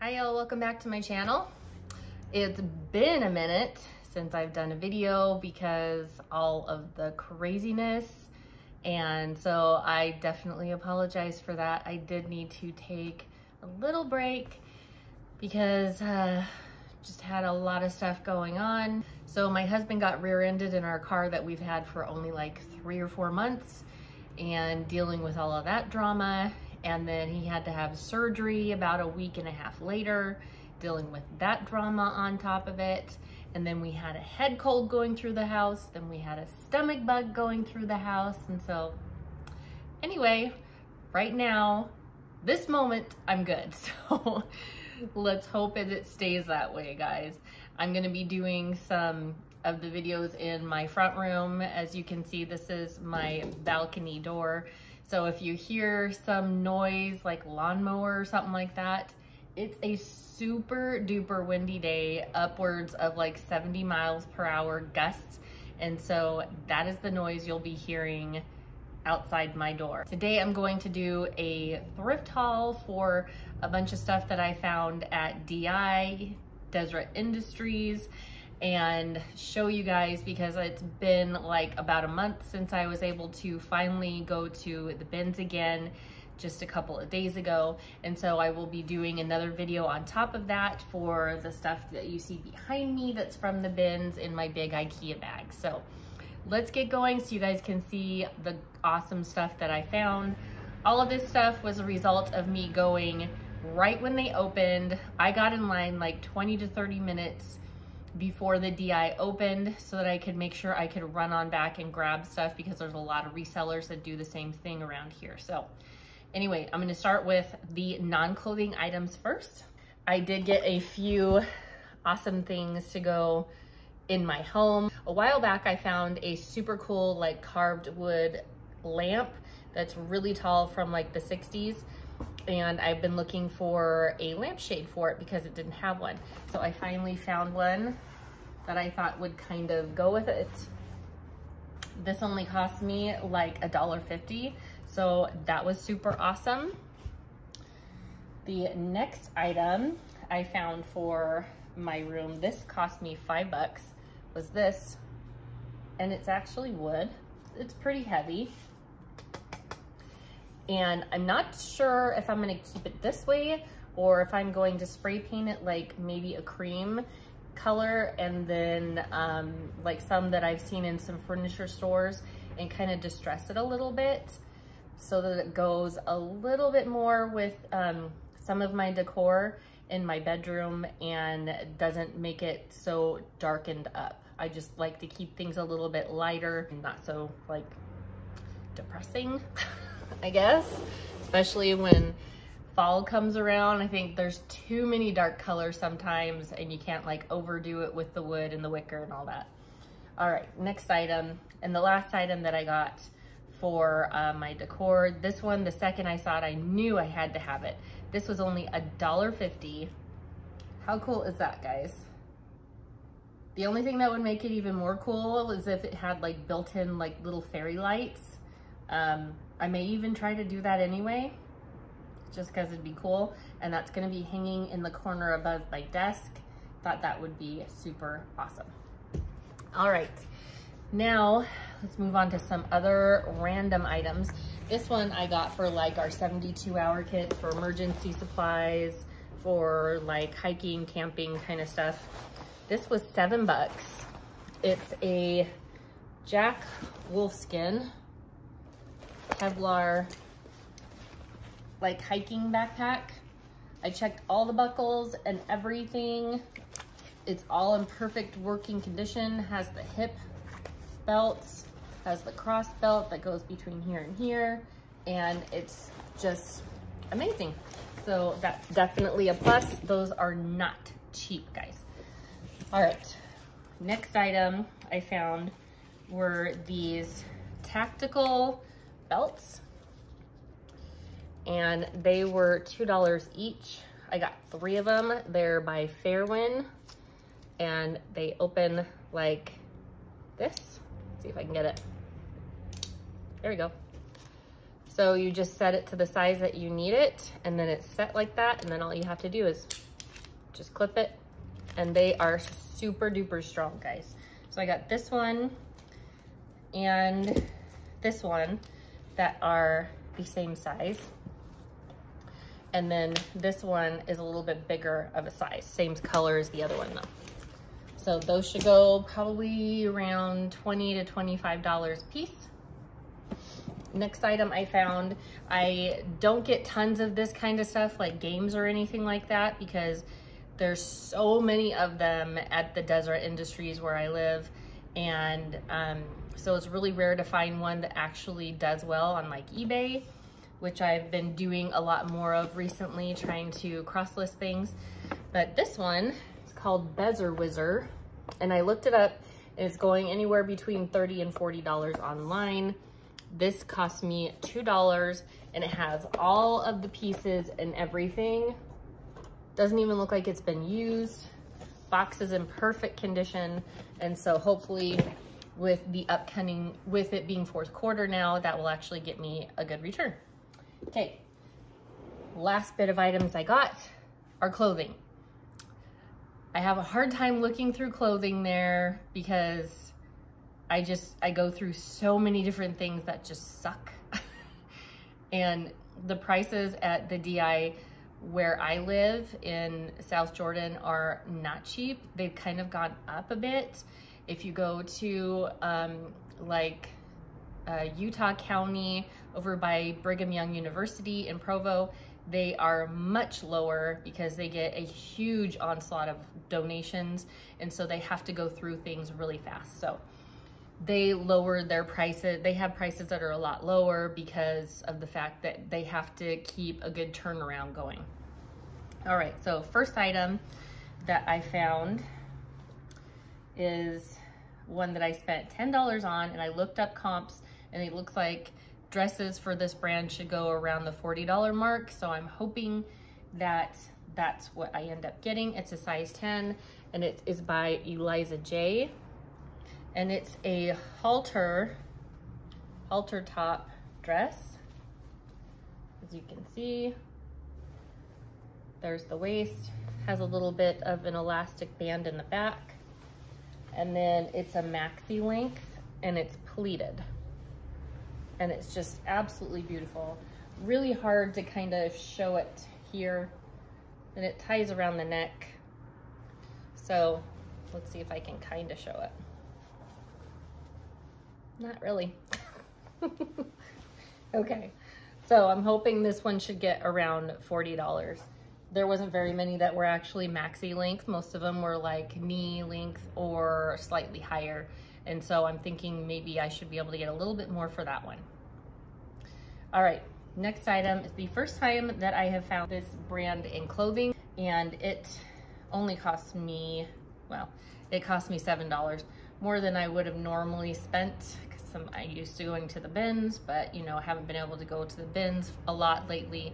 Hi y'all, welcome back to my channel. It's been a minute since I've done a video because all of the craziness, and so I definitely apologize for that. I did need to take a little break because just had a lot of stuff going on. So my husband got rear-ended in our car that we've had for only like 3 or 4 months, and dealing with all of that drama. And then he had to have surgery about a week and a half later, dealing with that drama on top of it. And then we had a head cold going through the house. Then we had a stomach bug going through the house. And so anyway, right now, this moment, I'm good. So let's hope that it stays that way, guys. I'm gonna be doing some of the videos in my front room. As you can see, this is my balcony door. So if you hear some noise like lawnmower or something like that, it's a super duper windy day, upwards of like 70 miles per hour gusts. And so that is the noise you'll be hearing outside my door. Today I'm going to do a thrift haul for a bunch of stuff that I found at Deseret Industries, and show you guys, because it's been like about a month since I was able to finally go to the bins again, just a couple of days ago. And so I will be doing another video on top of that for the stuff that you see behind me that's from the bins in my big IKEA bag. So let's get going so you guys can see the awesome stuff that I found. All of this stuff was a result of me going right when they opened. I got in line like 20 to 30 minutes before the DI opened so that I could make sure I could run on back and grab stuff, because there's a lot of resellers that do the same thing around here. So anyway, I'm gonna start with the non-clothing items first. I did get a few awesome things to go in my home. A while back, I found a super cool like carved wood lamp that's really tall from like the 60s. And I've been looking for a lampshade for it because it didn't have one. So I finally found one that I thought would kind of go with it. This only cost me like $1.50, so that was super awesome. The next item I found for my room, this cost me $5, was this, and it's actually wood. It's pretty heavy. And I'm not sure if I'm gonna keep it this way or if I'm going to spray paint it like maybe a cream color, and then like some that I've seen in some furniture stores, and kind of distress it a little bit so that it goes a little bit more with some of my decor in my bedroom and doesn't make it so darkened up. I just like to keep things a little bit lighter and not so like depressing. I guess, especially when fall comes around. I think there's too many dark colors sometimes, and you can't like overdo it with the wood and the wicker and all that. All right, next item, and the last item that I got for my decor. This one, the second I saw it, I knew I had to have it. This was only $1.50. How cool is that, guys? The only thing that would make it even more cool is if it had like built-in like little fairy lights. I may even try to do that anyway, just because it'd be cool. And that's gonna be hanging in the corner above my desk. Thought that would be super awesome. All right, now let's move on to some other random items. This one I got for like our 72-hour kit for emergency supplies, for like hiking, camping kind of stuff. This was $7. It's a Jack Wolfskin Kevlar like hiking backpack. I checked all the buckles and everything. It's all in perfect working condition. Has the hip belts, has the cross belt that goes between here and here, and it's just amazing. So that's definitely a plus. Those are not cheap, guys. All right, next item I found were these tactical belts, and they were $2 each. I got 3 of them. They're by Fairwin, and they open like this. Let's see if I can get it. There we go. So you just set it to the size that you need it, and then it's set like that, and then all you have to do is just clip it, and they are super duper strong, guys. So I got this one and this one that are the same size. And then this one is a little bit bigger of a size, same color as the other one though. So those should go probably around $20 to $25 a piece. Next item I found, I don't get tons of this kind of stuff like games or anything like that because there's so many of them at the Deseret Industries where I live. And so it's really rare to find one that actually does well on like eBay, which I've been doing a lot more of recently, trying to cross-list things. But this one is called Bezer Whizzer, and I looked it up. It's going anywhere between $30 and $40 online. This cost me $2, and it has all of the pieces and everything. Doesn't even look like it's been used. Box is in perfect condition, and so hopefully with it being fourth quarter now, that will actually get me a good return. Okay, last bit of items I got are clothing. I have a hard time looking through clothing there because I go through so many different things that just suck. And the prices at the DI where I live in South Jordan are not cheap. They've kind of gone up a bit. If you go to Utah County over by Brigham Young University in Provo, they are much lower because they get a huge onslaught of donations, and so they have to go through things really fast. So they lowered their prices. They have prices that are a lot lower because of the fact that they have to keep a good turnaround going. All right, so first item that I found is one that I spent $10 on, and I looked up comps, and it looks like dresses for this brand should go around the $40 mark. So I'm hoping that that's what I end up getting. It's a size 10, and it is by Eliza J. And it's a halter top dress. As you can see, there's the waist, has a little bit of an elastic band in the back. And then it's a maxi length, and it's pleated. And it's just absolutely beautiful. Really hard to kind of show it here. And it ties around the neck. So let's see if I can kind of show it. Not really. Okay, so I'm hoping this one should get around $40. There wasn't very many that were actually maxi length. Most of them were like knee length or slightly higher. And so I'm thinking maybe I should be able to get a little bit more for that one. All right, next item is the first time that I have found this brand in clothing, and it only cost me, well, it cost me $7, more than I would have normally spent, because I'm used to going to the bins, but you know, I haven't been able to go to the bins a lot lately.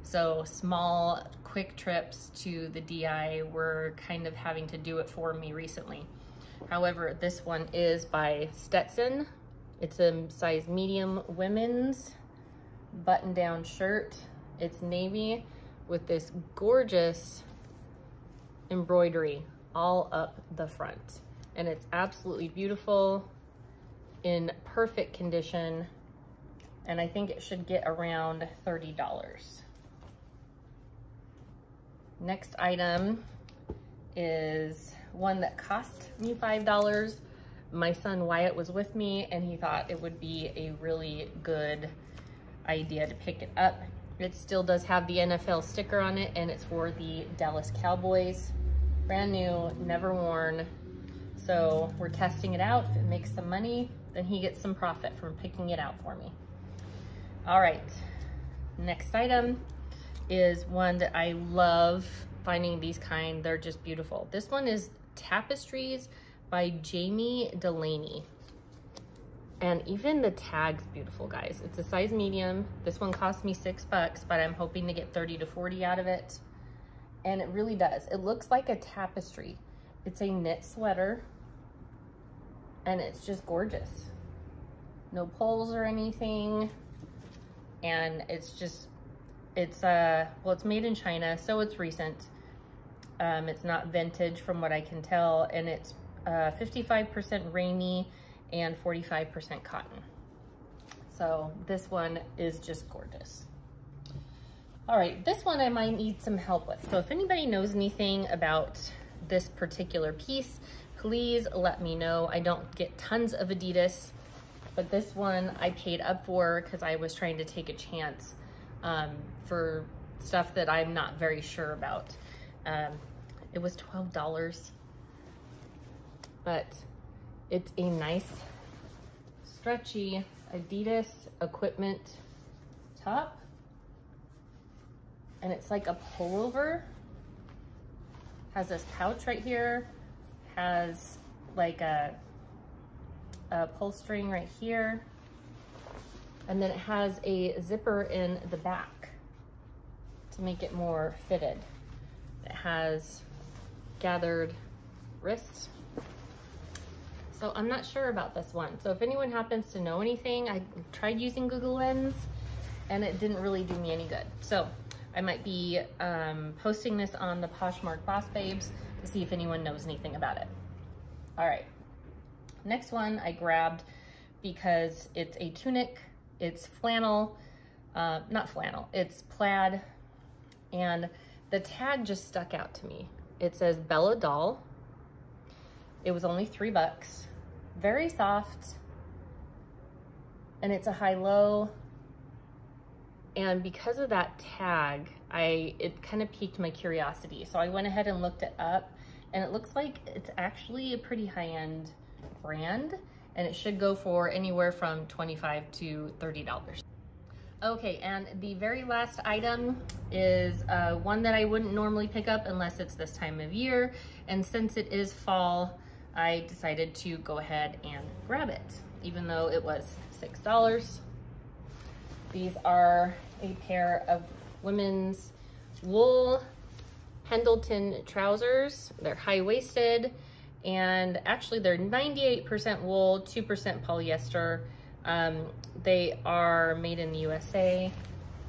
So small, quick trips to the DI were kind of having to do it for me recently. However, this one is by Stetson. It's a size medium women's button-down shirt. It's navy with this gorgeous embroidery all up the front. And it's absolutely beautiful, in perfect condition. And I think it should get around $30. Next item is one that cost me $5. My son Wyatt was with me, and he thought it would be a really good idea to pick it up. It still does have the NFL sticker on it, and it's for the Dallas Cowboys. Brand new, never worn. So we're testing it out. If it makes some money, then he gets some profit from picking it out for me. All right, next item is one that I love finding these kind. They're just beautiful. This one is Tapestries by Jamie Delaney. And even the tag's beautiful, guys. It's a size medium. This one cost me $6, but I'm hoping to get 30 to 40 out of it. And it really does. It looks like a tapestry. It's a knit sweater, and it's just gorgeous. No pulls or anything. And it's just, well, it's made in China, so it's recent. It's not vintage from what I can tell, and it's 55% rainy and 45% cotton. So this one is just gorgeous. All right, this one I might need some help with. So if anybody knows anything about this particular piece, please let me know. I don't get tons of Adidas, but this one I paid up for because I was trying to take a chance for stuff that I'm not very sure about. It was $12, but it's a nice stretchy Adidas equipment top, and it's like a pullover. Has this pouch right here, has like a pull string right here, and then it has a zipper in the back to make it more fitted. It has gathered wrists. So I'm not sure about this one. So if anyone happens to know anything, I tried using Google Lens and it didn't really do me any good. So I might be posting this on the Poshmar Boss Babes to see if anyone knows anything about it. All right, next one I grabbed because it's a tunic, it's flannel, not flannel, it's plaid, and the tag just stuck out to me. It says Bella Doll. It was only $3, very soft, and it's a high-low. And because of that tag, it kind of piqued my curiosity. So I went ahead and looked it up, and it looks like it's actually a pretty high-end brand, and it should go for anywhere from $25 to $30. Okay, and the very last item is one that I wouldn't normally pick up unless it's this time of year. And since it is fall, I decided to go ahead and grab it, even though it was $6. These are a pair of women's wool Pendleton trousers. They're high-waisted, and actually they're 98% wool, 2% polyester. They are made in the USA.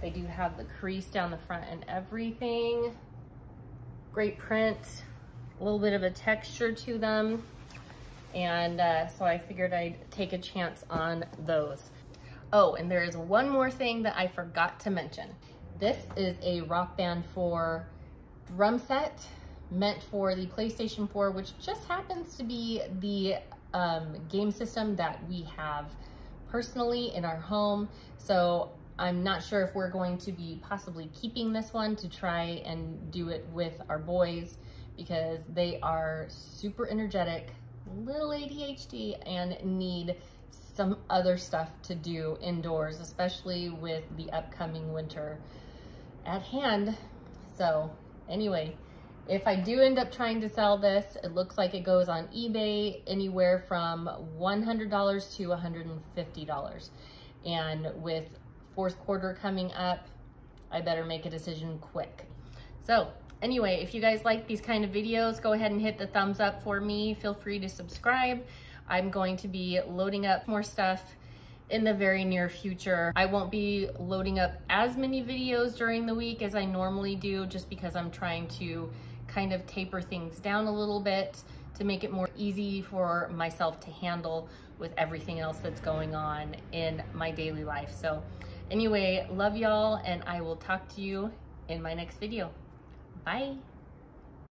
They do have the crease down the front and everything. Great print, a little bit of a texture to them. And so I figured I'd take a chance on those. Oh, and there is one more thing that I forgot to mention. This is a Rock Band 4 drum set meant for the PlayStation 4, which just happens to be the game system that we have personally in our home. So I'm not sure if we're going to be possibly keeping this one to try and do it with our boys, because they are super energetic, little ADHD, and need some other stuff to do indoors, especially with the upcoming winter at hand. So anyway, if I do end up trying to sell this, it looks like it goes on eBay anywhere from $100 to $150. And with fourth quarter coming up, I better make a decision quick. So anyway, if you guys like these kind of videos, go ahead and hit the thumbs up for me. Feel free to subscribe. I'm going to be loading up more stuff in the very near future. I won't be loading up as many videos during the week as I normally do, just because I'm trying to kind of taper things down a little bit to make it more easy for myself to handle with everything else that's going on in my daily life. So anyway, love y'all, and I will talk to you in my next video. Bye.